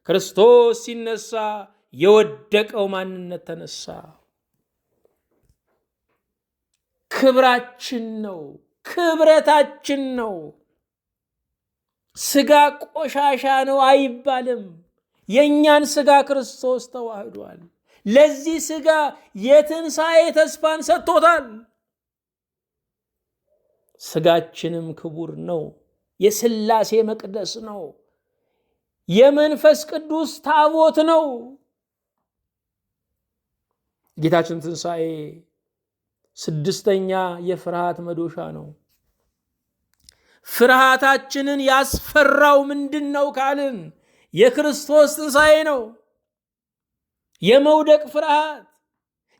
ክርስቶስ ሲነሳ የወደቀው ማንነት ተነሳ። ክብራችን ነው፣ ክብረታችን ነው። ሥጋ ቆሻሻ ነው አይባልም። የእኛን ሥጋ ክርስቶስ ተዋህዷል። ለዚህ ሥጋ የትንሣኤ ተስፋን ሰጥቶታል። ሥጋችንም ክቡር ነው። የሥላሴ መቅደስ ነው። የመንፈስ ቅዱስ ታቦት ነው። ጌታችን ትንሣኤ ስድስተኛ የፍርሃት መዶሻ ነው። ፍርሃታችንን ያስፈራው ምንድን ነው ካልን የክርስቶስ ትንሣኤ ነው። የመውደቅ ፍርሃት፣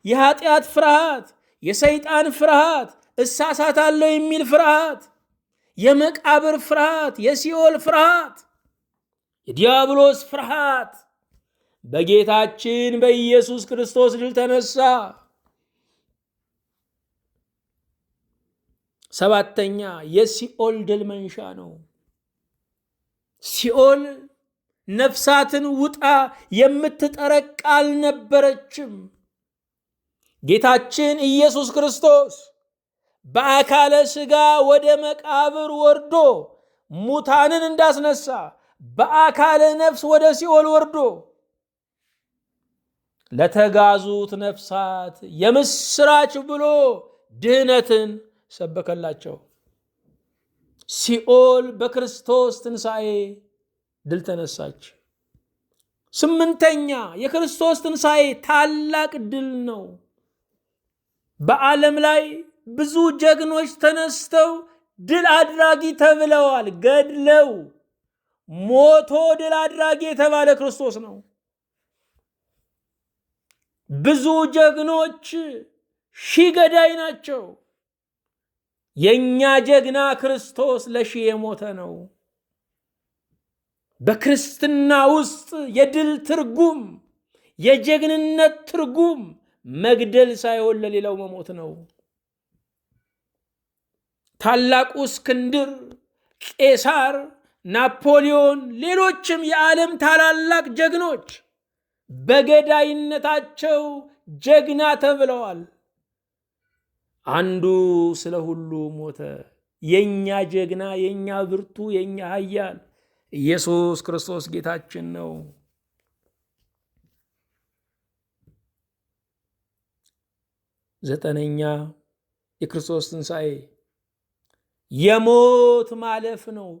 የኃጢአት ፍርሃት፣ የሰይጣን ፍርሃት፣ እሳሳታለሁ የሚል ፍርሃት፣ የመቃብር ፍርሃት፣ የሲኦል ፍርሃት፣ የዲያብሎስ ፍርሃት በጌታችን በኢየሱስ ክርስቶስ ድል ተነሳ። ሰባተኛ የሲኦል ድል መንሻ ነው። ሲኦል ነፍሳትን ውጣ የምትጠረቅ አልነበረችም። ጌታችን ኢየሱስ ክርስቶስ በአካለ ሥጋ ወደ መቃብር ወርዶ ሙታንን እንዳስነሳ በአካለ ነፍስ ወደ ሲኦል ወርዶ ለተጋዙት ነፍሳት የምስራች ብሎ ድህነትን ሰበከላቸው። ሲኦል በክርስቶስ ትንሣኤ ድል ተነሳች። ስምንተኛ የክርስቶስ ትንሣኤ ታላቅ ድል ነው። በዓለም ላይ ብዙ ጀግኖች ተነስተው ድል አድራጊ ተብለዋል። ገድለው ሞቶ ድል አድራጊ የተባለ ክርስቶስ ነው። ብዙ ጀግኖች ሺህ ገዳይ ናቸው። የኛ ጀግና ክርስቶስ ለሺህ የሞተ ነው። በክርስትና ውስጥ የድል ትርጉም፣ የጀግንነት ትርጉም መግደል ሳይሆን ለሌላው መሞት ነው። ታላቁ እስክንድር፣ ቄሳር፣ ናፖሊዮን፣ ሌሎችም የዓለም ታላላቅ ጀግኖች በገዳይነታቸው ጀግና ተብለዋል። አንዱ ስለ ሁሉ ሞተ። የኛ ጀግና፣ የኛ ብርቱ፣ የኛ ኃያል ኢየሱስ ክርስቶስ ጌታችን ነው። ዘጠነኛ የክርስቶስ ትንሣኤ የሞት ማለፍ ነው።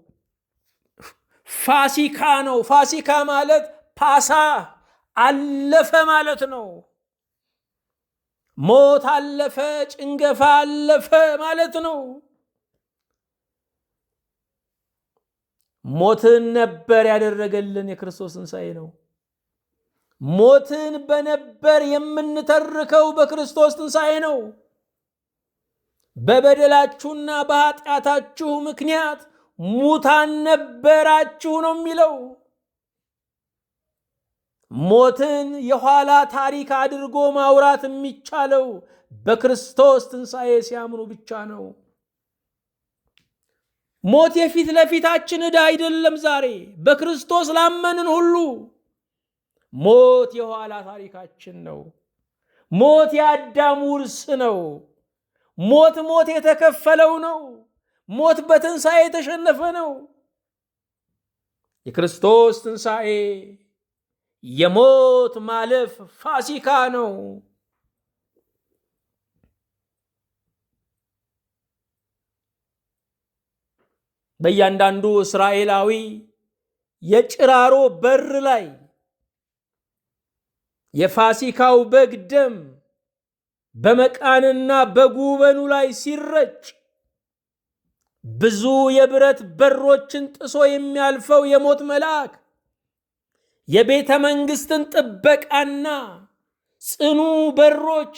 ፋሲካ ነው። ፋሲካ ማለት ፓሳ አለፈ ማለት ነው። ሞት አለፈ፣ ጭንገፋ አለፈ ማለት ነው። ሞትን ነበር ያደረገልን የክርስቶስ ትንሣኤ ነው። ሞትን በነበር የምንተርከው በክርስቶስ ትንሣኤ ነው። በበደላችሁና በኃጢአታችሁ ምክንያት ሙታን ነበራችሁ ነው የሚለው። ሞትን የኋላ ታሪክ አድርጎ ማውራት የሚቻለው በክርስቶስ ትንሣኤ ሲያምኑ ብቻ ነው። ሞት የፊት ለፊታችን ዕዳ አይደለም። ዛሬ በክርስቶስ ላመንን ሁሉ ሞት የኋላ ታሪካችን ነው። ሞት የአዳም ውርስ ነው። ሞት የተከፈለው ነው። ሞት በትንሣኤ የተሸነፈ ነው። የክርስቶስ ትንሣኤ የሞት ማለፍ ፋሲካ ነው። በእያንዳንዱ እስራኤላዊ የጭራሮ በር ላይ የፋሲካው በግ ደም በመቃንና በጉበኑ ላይ ሲረጭ ብዙ የብረት በሮችን ጥሶ የሚያልፈው የሞት መልአክ የቤተ መንግሥትን ጥበቃና ጽኑ በሮች፣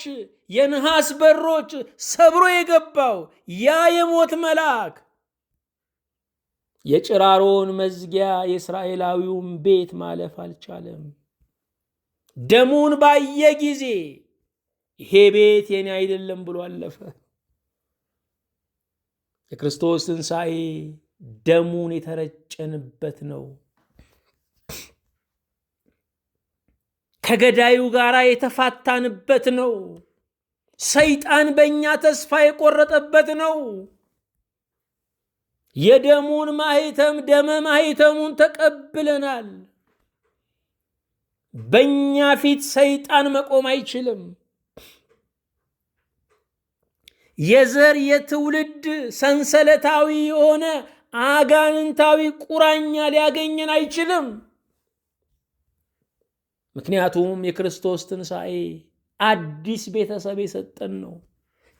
የነሐስ በሮች ሰብሮ የገባው ያ የሞት መልአክ የጭራሮን መዝጊያ የእስራኤላዊውን ቤት ማለፍ አልቻለም። ደሙን ባየ ጊዜ ይሄ ቤት የኔ አይደለም ብሎ አለፈ። የክርስቶስ ትንሣኤ ደሙን የተረጨንበት ነው። ከገዳዩ ጋር የተፋታንበት ነው። ሰይጣን በእኛ ተስፋ የቆረጠበት ነው። የደሙን ማህተም ደመ ማህተሙን ተቀብለናል። በእኛ ፊት ሰይጣን መቆም አይችልም። የዘር የትውልድ ሰንሰለታዊ የሆነ አጋንንታዊ ቁራኛ ሊያገኘን አይችልም። ምክንያቱም የክርስቶስ ትንሣኤ አዲስ ቤተሰብ የሰጠን ነው።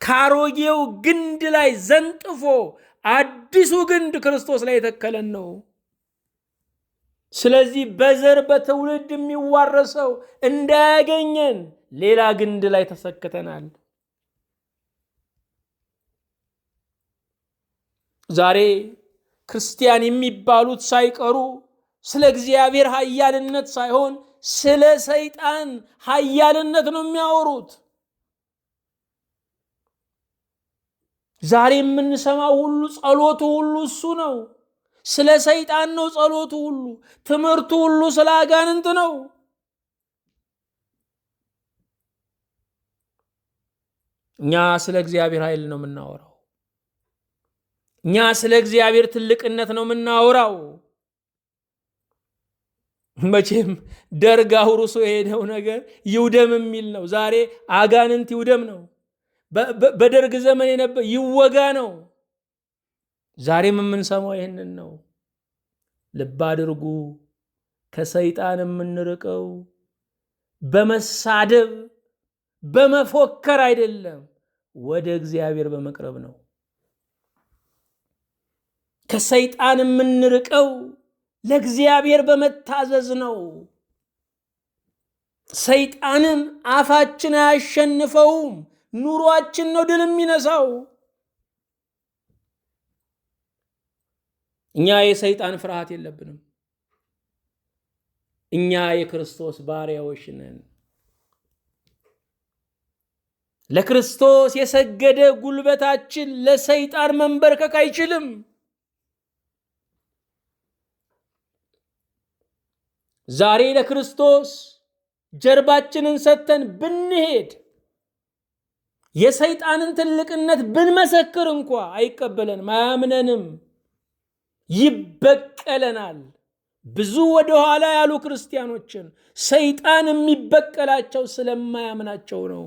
ከአሮጌው ግንድ ላይ ዘንጥፎ አዲሱ ግንድ ክርስቶስ ላይ የተከለን ነው። ስለዚህ በዘር በትውልድ የሚዋረሰው እንዳያገኘን ሌላ ግንድ ላይ ተሰክተናል። ዛሬ ክርስቲያን የሚባሉት ሳይቀሩ ስለ እግዚአብሔር ኃያልነት ሳይሆን ስለ ሰይጣን ኃያልነት ነው የሚያወሩት። ዛሬ የምንሰማው ሁሉ ጸሎቱ ሁሉ እሱ ነው። ስለ ሰይጣን ነው ጸሎቱ ሁሉ። ትምህርቱ ሁሉ ስለ አጋንንት ነው። እኛ ስለ እግዚአብሔር ኃይል ነው የምናወራው። እኛ ስለ እግዚአብሔር ትልቅነት ነው የምናወራው። መቼም ደርግ አውርሶ የሄደው ነገር ይውደም የሚል ነው። ዛሬ አጋንንት ይውደም ነው። በደርግ ዘመን የነበረ ይወጋ ነው። ዛሬም የምንሰማው ይህንን ነው። ልብ አድርጉ። ከሰይጣን የምንርቀው በመሳደብ በመፎከር አይደለም፣ ወደ እግዚአብሔር በመቅረብ ነው። ከሰይጣን የምንርቀው ለእግዚአብሔር በመታዘዝ ነው። ሰይጣንም አፋችን አያሸንፈውም፣ ኑሯችን ነው ድል የሚነሳው። እኛ የሰይጣን ፍርሃት የለብንም። እኛ የክርስቶስ ባሪያዎች ነን። ለክርስቶስ የሰገደ ጉልበታችን ለሰይጣን መንበርከክ አይችልም። ዛሬ ለክርስቶስ ጀርባችንን ሰጥተን ብንሄድ የሰይጣንን ትልቅነት ብንመሰክር እንኳ አይቀበለንም፣ አያምነንም፣ ይበቀለናል። ብዙ ወደ ኋላ ያሉ ክርስቲያኖችን ሰይጣን የሚበቀላቸው ስለማያምናቸው ነው።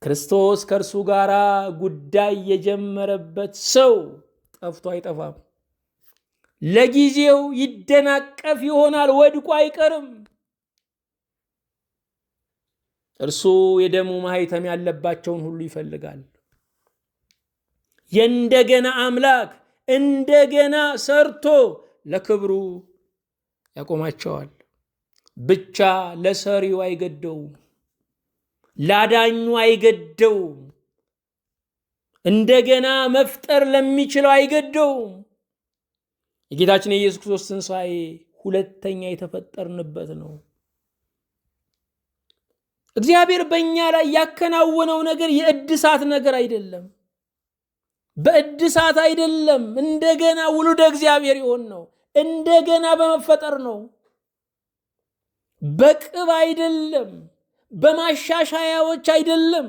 ክርስቶስ ከእርሱ ጋር ጉዳይ የጀመረበት ሰው ጠፍቶ አይጠፋም። ለጊዜው ይደናቀፍ ይሆናል፣ ወድቆ አይቀርም። እርሱ የደሙ ማህተም ያለባቸውን ሁሉ ይፈልጋል። የእንደገና አምላክ እንደገና ሰርቶ ለክብሩ ያቆማቸዋል። ብቻ ለሰሪው አይገደውም፣ ላዳኙ አይገደውም፣ እንደገና መፍጠር ለሚችለው አይገደውም። የጌታችን የኢየሱስ ክርስቶስ ትንሣኤ ሁለተኛ የተፈጠርንበት ነው። እግዚአብሔር በእኛ ላይ ያከናወነው ነገር የእድሳት ነገር አይደለም። በእድሳት አይደለም። እንደገና ውሉደ እግዚአብሔር ይሆን ነው። እንደገና በመፈጠር ነው። በቅብ አይደለም፣ በማሻሻያዎች አይደለም፣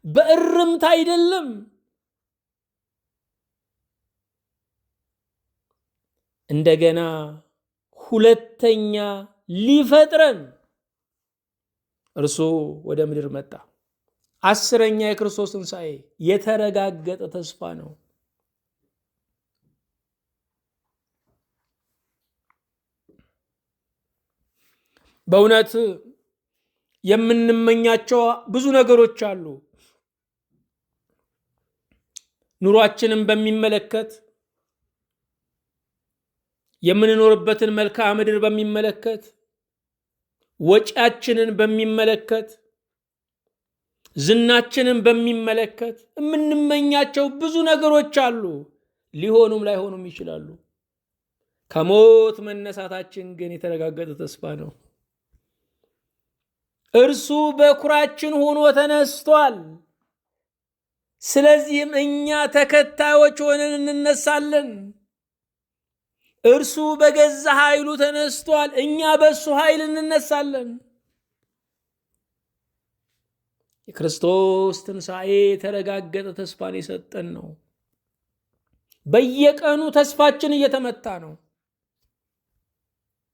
በእርምት አይደለም። እንደገና ሁለተኛ ሊፈጥረን እርሱ ወደ ምድር መጣ። አስረኛ የክርስቶስ ትንሣኤ የተረጋገጠ ተስፋ ነው። በእውነት የምንመኛቸው ብዙ ነገሮች አሉ። ኑሯችንን በሚመለከት፣ የምንኖርበትን መልክዓ ምድር በሚመለከት፣ ወጪያችንን በሚመለከት፣ ዝናችንን በሚመለከት የምንመኛቸው ብዙ ነገሮች አሉ። ሊሆኑም ላይሆኑም ይችላሉ። ከሞት መነሳታችን ግን የተረጋገጠ ተስፋ ነው። እርሱ በኩራችን ሆኖ ተነስቷል። ስለዚህም እኛ ተከታዮች ሆነን እንነሳለን። እርሱ በገዛ ኃይሉ ተነስቷል፣ እኛ በእሱ ኃይል እንነሳለን። የክርስቶስ ትንሣኤ የተረጋገጠ ተስፋን የሰጠን ነው። በየቀኑ ተስፋችን እየተመታ ነው።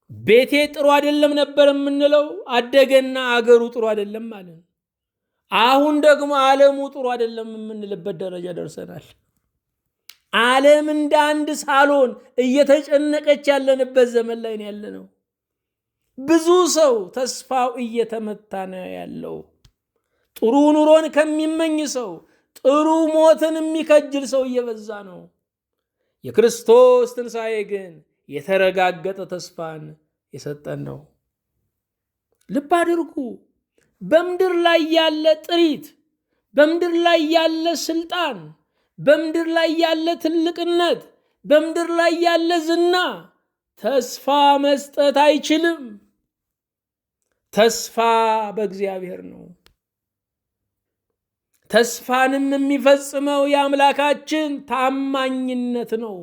ቤቴ ጥሩ አይደለም ነበር የምንለው፣ አደገና አገሩ ጥሩ አይደለም ማለት። አሁን ደግሞ ዓለሙ ጥሩ አይደለም የምንልበት ደረጃ ደርሰናል። ዓለም እንደ አንድ ሳሎን እየተጨነቀች ያለንበት ዘመን ላይ ያለነው። ብዙ ሰው ተስፋው እየተመታ ነው ያለው። ጥሩ ኑሮን ከሚመኝ ሰው ጥሩ ሞትን የሚከጅል ሰው እየበዛ ነው። የክርስቶስ ትንሣኤ ግን የተረጋገጠ ተስፋን የሰጠን ነው። ልብ አድርጉ። በምድር ላይ ያለ ጥሪት፣ በምድር ላይ ያለ ስልጣን፣ በምድር ላይ ያለ ትልቅነት፣ በምድር ላይ ያለ ዝና ተስፋ መስጠት አይችልም። ተስፋ በእግዚአብሔር ነው። ተስፋንም የሚፈጽመው የአምላካችን ታማኝነት ነው።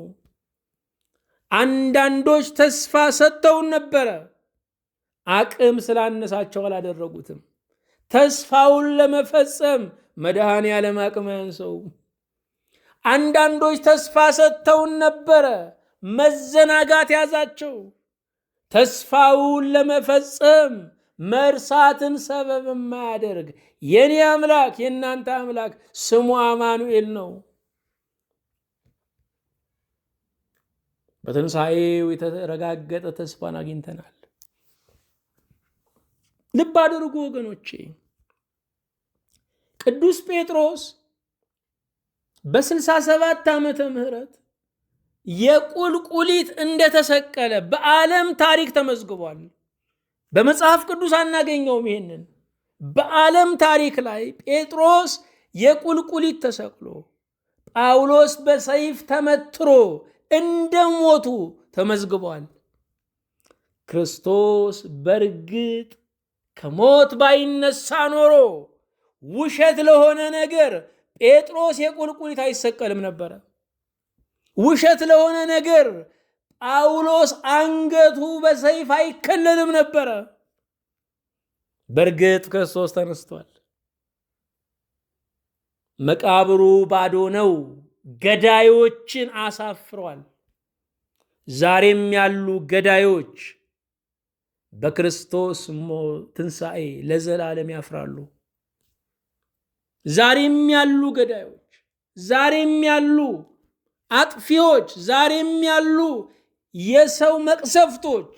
አንዳንዶች ተስፋ ሰጥተውን ነበረ፣ አቅም ስላነሳቸው አላደረጉትም። ተስፋውን ለመፈጸም መድኃኔዓለም አቅም ያንሰው። አንዳንዶች ተስፋ ሰጥተውን ነበረ፣ መዘናጋት ያዛቸው። ተስፋውን ለመፈጸም መርሳትን ሰበብ የማያደርግ የኔ አምላክ የእናንተ አምላክ ስሙ አማኑኤል ነው። በትንሣኤው የተረጋገጠ ተስፋን አግኝተናል። ልብ አድርጉ ወገኖቼ። ቅዱስ ጴጥሮስ በ67 ዓመተ ምህረት የቁልቁሊት እንደተሰቀለ በዓለም ታሪክ ተመዝግቧል። በመጽሐፍ ቅዱስ አናገኘውም። ይሄንን በዓለም ታሪክ ላይ ጴጥሮስ የቁልቁሊት ተሰቅሎ ጳውሎስ በሰይፍ ተመትሮ እንደሞቱ ተመዝግቧል። ክርስቶስ በእርግጥ ከሞት ባይነሳ ኖሮ ውሸት ለሆነ ነገር ጴጥሮስ የቁልቁሊት አይሰቀልም ነበረ። ውሸት ለሆነ ነገር ጳውሎስ አንገቱ በሰይፍ አይከለልም ነበረ። በእርግጥ ክርስቶስ ተነስቷል። መቃብሩ ባዶ ነው። ገዳዮችን አሳፍሯል። ዛሬም ያሉ ገዳዮች በክርስቶስ ትንሣኤ ለዘላለም ያፍራሉ። ዛሬም ያሉ ገዳዮች፣ ዛሬም ያሉ አጥፊዎች፣ ዛሬም ያሉ የሰው መቅሰፍቶች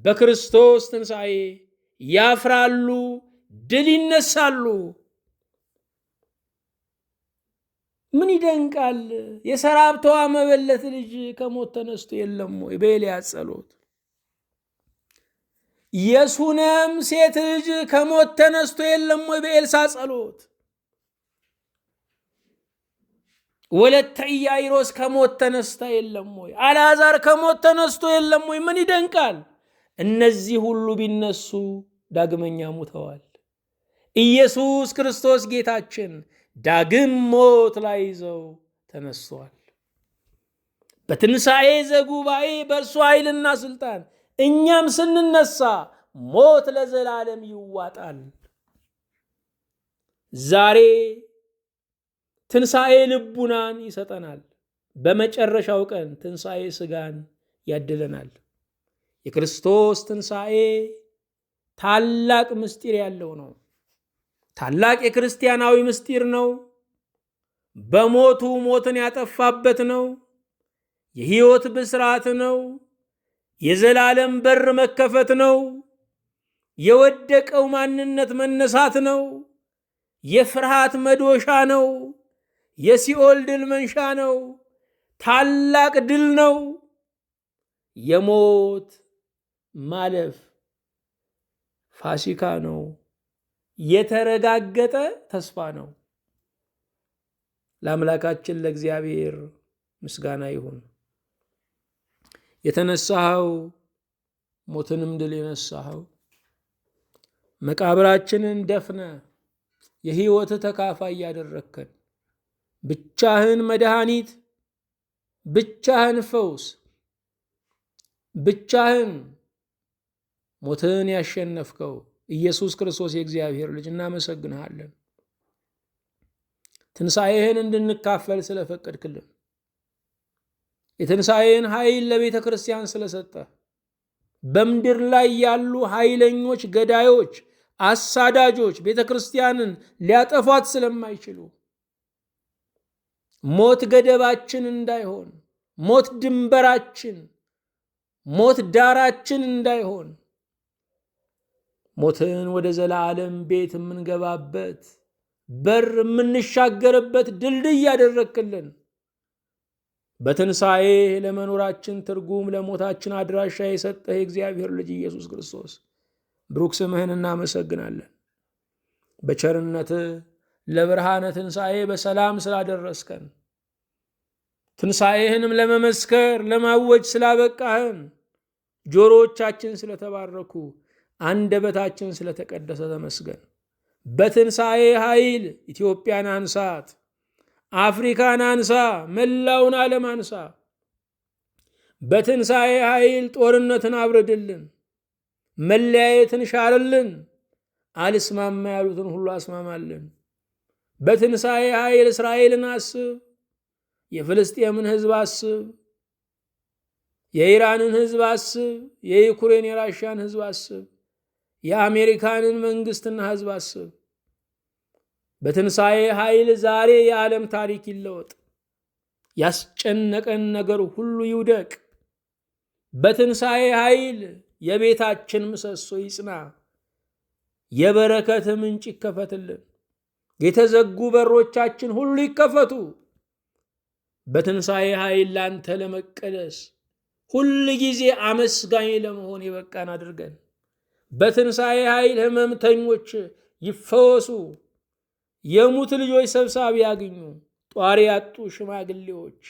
በክርስቶስ ትንሣኤ ያፍራሉ፣ ድል ይነሳሉ። ምን ይደንቃል! የሰራብተዋ መበለት ልጅ ከሞት ተነስቶ የለም ወይ? በኤልያስ ጸሎት። የሱነም ሴት ልጅ ከሞት ተነስቶ የለም ወይ? በኤልሳ ጸሎት። ወለተ ኢያኢሮስ ከሞት ተነስታ የለም ወይ? አልዓዛር ከሞት ተነስቶ የለም ወይ? ምን ይደንቃል! እነዚህ ሁሉ ቢነሱ ዳግመኛ ሙተዋል። ኢየሱስ ክርስቶስ ጌታችን ዳግም ሞት ላይ ይዘው ተነስቷል። በትንሣኤ ዘጉባኤ በእርሱ ኃይልና ስልጣን እኛም ስንነሳ ሞት ለዘላለም ይዋጣል። ዛሬ ትንሣኤ ልቡናን ይሰጠናል። በመጨረሻው ቀን ትንሣኤ ሥጋን ያድለናል። የክርስቶስ ትንሣኤ ታላቅ ምስጢር ያለው ነው። ታላቅ የክርስቲያናዊ ምስጢር ነው። በሞቱ ሞትን ያጠፋበት ነው። የሕይወት ብስራት ነው። የዘላለም በር መከፈት ነው። የወደቀው ማንነት መነሳት ነው። የፍርሃት መዶሻ ነው። የሲኦል ድል መንሻ ነው። ታላቅ ድል ነው። የሞት ማለፍ ፋሲካ ነው። የተረጋገጠ ተስፋ ነው። ለአምላካችን ለእግዚአብሔር ምስጋና ይሁን። የተነሳኸው ሞትንም ድል የነሳኸው መቃብራችንን ደፍነ የሕይወት ተካፋይ ያደረግከን ብቻህን መድኃኒት፣ ብቻህን ፈውስ፣ ብቻህን ሞትን ያሸነፍከው ኢየሱስ ክርስቶስ የእግዚአብሔር ልጅ እናመሰግንሃለን። ትንሣኤህን እንድንካፈል ስለፈቀድክልን፣ የትንሣኤን ኃይል ለቤተ ክርስቲያን ስለሰጠ፣ በምድር ላይ ያሉ ኃይለኞች፣ ገዳዮች፣ አሳዳጆች ቤተ ክርስቲያንን ሊያጠፏት ስለማይችሉ ሞት ገደባችን እንዳይሆን፣ ሞት ድንበራችን፣ ሞት ዳራችን እንዳይሆን ሞትን ወደ ዘላለም ቤት የምንገባበት በር የምንሻገርበት ድልድይ ያደረክልን በትንሣኤ ለመኖራችን ትርጉም ለሞታችን አድራሻ የሰጠህ የእግዚአብሔር ልጅ ኢየሱስ ክርስቶስ ብሩክ ስምህን እናመሰግናለን። በቸርነትህ ለብርሃነ ትንሣኤ በሰላም ስላደረስከን፣ ትንሣኤህንም ለመመስከር ለማወጅ ስላበቃህን፣ ጆሮዎቻችን ስለተባረኩ፣ አንደበታችን ስለተቀደሰ ተመስገን። በትንሣኤ ኃይል ኢትዮጵያን አንሳት፣ አፍሪካን አንሳ፣ መላውን ዓለም አንሳ። በትንሣኤ ኃይል ጦርነትን አብርድልን፣ መለያየትን ሻርልን፣ አልስማማ ያሉትን ሁሉ አስማማልን። በትንሣኤ ኃይል እስራኤልን አስብ፣ የፍልስጤምን ሕዝብ አስብ፣ የኢራንን ሕዝብ አስብ፣ የዩክሬን የራሽያን ሕዝብ አስብ፣ የአሜሪካንን መንግስትና ሕዝብ አስብ። በትንሣኤ ኃይል ዛሬ የዓለም ታሪክ ይለወጥ፣ ያስጨነቀን ነገር ሁሉ ይውደቅ። በትንሣኤ ኃይል የቤታችን ምሰሶ ይጽና፣ የበረከት ምንጭ ይከፈትልን፣ የተዘጉ በሮቻችን ሁሉ ይከፈቱ። በትንሣኤ ኃይል ላንተ ለመቀደስ ሁል ጊዜ አመስጋኝ ለመሆን የበቃን አድርገን። በትንሣኤ ኃይል ሕመምተኞች ይፈወሱ። የሙት ልጆች ሰብሳቢ ያግኙ። ጧሪ ያጡ ሽማግሌዎች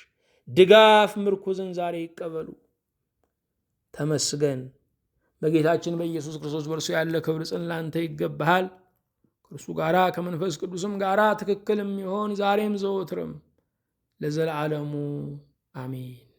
ድጋፍ ምርኩዝን ዛሬ ይቀበሉ። ተመስገን። በጌታችን በኢየሱስ ክርስቶስ በእርሱ ያለ ክብር ጽን ላንተ ይገባሃል። ከእርሱ ጋራ ከመንፈስ ቅዱስም ጋራ ትክክል የሚሆን ዛሬም ዘወትርም ለዘላለሙ አሜን።